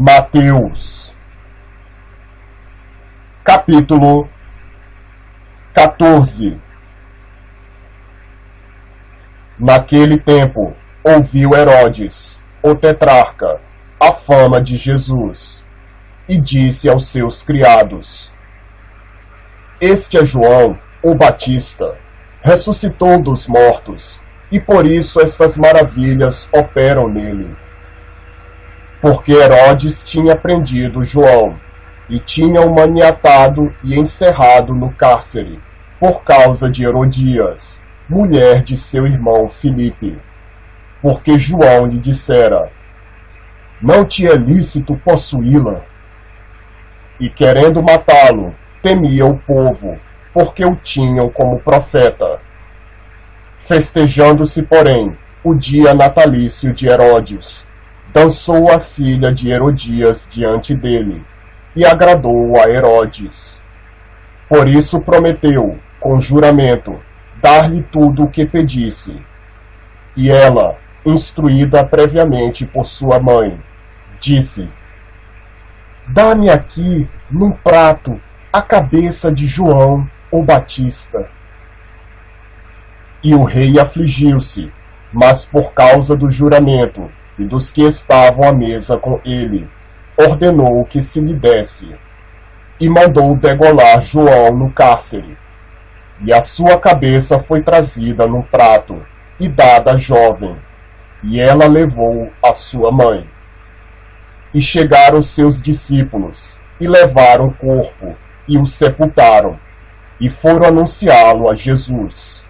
Mateus, capítulo 14. Naquele tempo, ouviu Herodes, o tetrarca, a fama de Jesus, e disse aos seus criados: Este é João, o Batista, ressuscitou dos mortos, e por isso estas maravilhas operam nele. Porque Herodes tinha prendido João, e tinha o maniatado e encerrado no cárcere, por causa de Herodias, mulher de seu irmão Filipe. Porque João lhe dissera: Não te é lícito possuí-la. E querendo matá-lo, temia o povo, porque o tinham como profeta. Festejando-se, porém, o dia natalício de Herodes, dançou a filha de Herodias diante dele, e agradou a Herodes. Por isso prometeu, com juramento, dar-lhe tudo o que pedisse. E ela, instruída previamente por sua mãe, disse: Dá-me aqui, num prato, a cabeça de João, o Batista. E o rei afligiu-se, mas por causa do juramento e dos que estavam à mesa com ele, ordenou que se lhe desse, e mandou degolar João no cárcere. E a sua cabeça foi trazida num prato e dada à jovem, e ela levou a sua mãe. E chegaram seus discípulos, e levaram o corpo, e o sepultaram, e foram anunciá-lo a Jesus.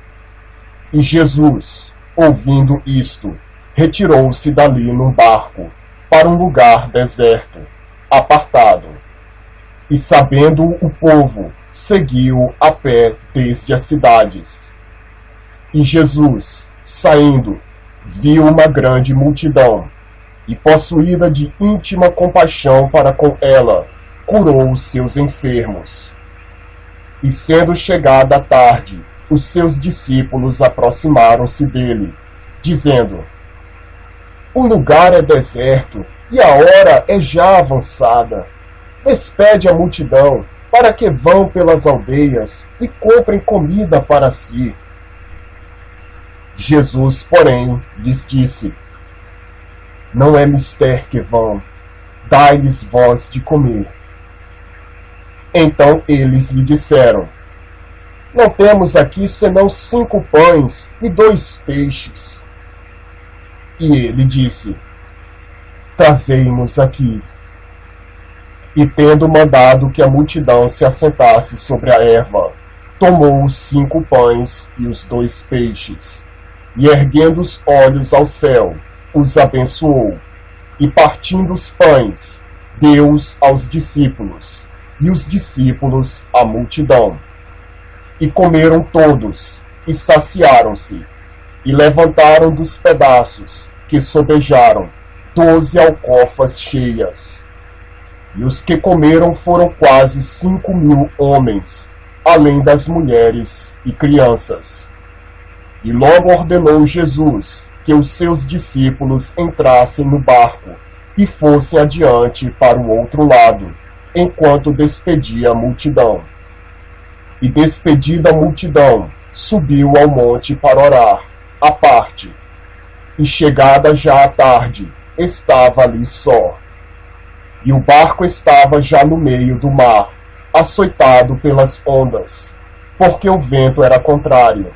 E Jesus, ouvindo isto, retirou-se dali num barco, para um lugar deserto, apartado. E sabendo o povo, seguiu a pé desde as cidades. E Jesus, saindo, viu uma grande multidão, e possuída de íntima compaixão para com ela, curou os seus enfermos. E sendo chegada a tarde, os seus discípulos aproximaram-se dele, dizendo: O lugar é deserto, e a hora é já avançada. Despede a multidão, para que vão pelas aldeias e comprem comida para si. Jesus, porém, lhes disse: Não é mister que vão, dai-lhes vós de comer. Então eles lhe disseram: Não temos aqui senão 5 pães e 2 peixes. E ele disse: Trazei-nos aqui. E tendo mandado que a multidão se assentasse sobre a erva, tomou os 5 pães e os 2 peixes, e erguendo os olhos ao céu, os abençoou, e partindo os pães, deu-os aos discípulos, e os discípulos à multidão. E comeram todos, e saciaram-se, e levantaram dos pedaços, que sobejaram, 12 alcofas cheias. E os que comeram foram quase 5.000 homens, além das mulheres e crianças. E logo ordenou Jesus que os seus discípulos entrassem no barco e fossem adiante para o outro lado, enquanto despedia a multidão. E despedida a multidão, subiu ao monte para orar, à parte. E chegada já a tarde, estava ali só. E o barco estava já no meio do mar, açoitado pelas ondas, porque o vento era contrário.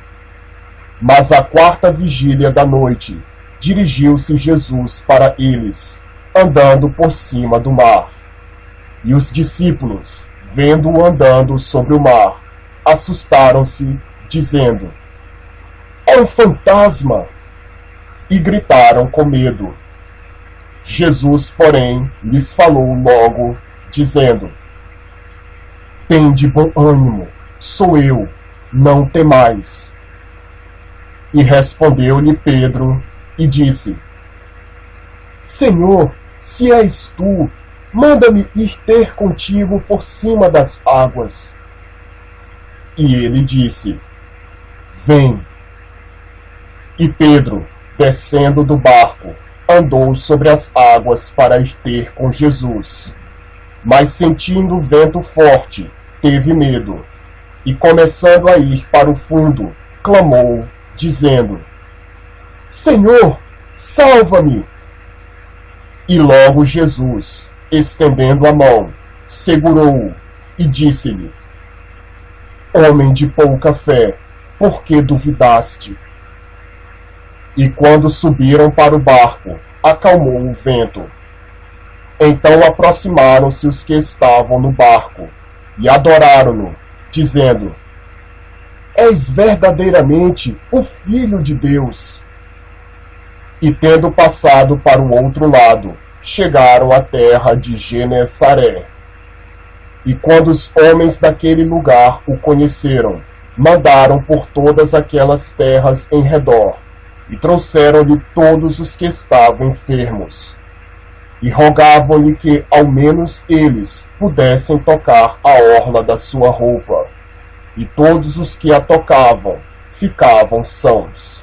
Mas à 4ª vigília da noite, dirigiu-se Jesus para eles, andando por cima do mar. E os discípulos, vendo-o andando sobre o mar, assustaram-se, dizendo: É um fantasma! E gritaram com medo. Jesus, porém, lhes falou logo, dizendo: Tende bom ânimo, sou eu, não temais. E respondeu-lhe Pedro, e disse: Senhor, se és tu, manda-me ir ter contigo por cima das águas. E ele disse: Vem. E Pedro, descendo do barco, andou sobre as águas para ir ter com Jesus. Mas sentindo o vento forte, teve medo, e começando a ir para o fundo, clamou, dizendo: Senhor, salva-me! E logo Jesus, estendendo a mão, segurou-o e disse-lhe: Homem de pouca fé, por que duvidaste? E quando subiram para o barco, acalmou o vento. Então aproximaram-se os que estavam no barco e adoraram-no, dizendo: És verdadeiramente o Filho de Deus. E tendo passado para o outro lado, chegaram à terra de Genesaré. E quando os homens daquele lugar o conheceram, mandaram por todas aquelas terras em redor, e trouxeram-lhe todos os que estavam enfermos, e rogavam-lhe que ao menos eles pudessem tocar a orla da sua roupa, e todos os que a tocavam ficavam sãos.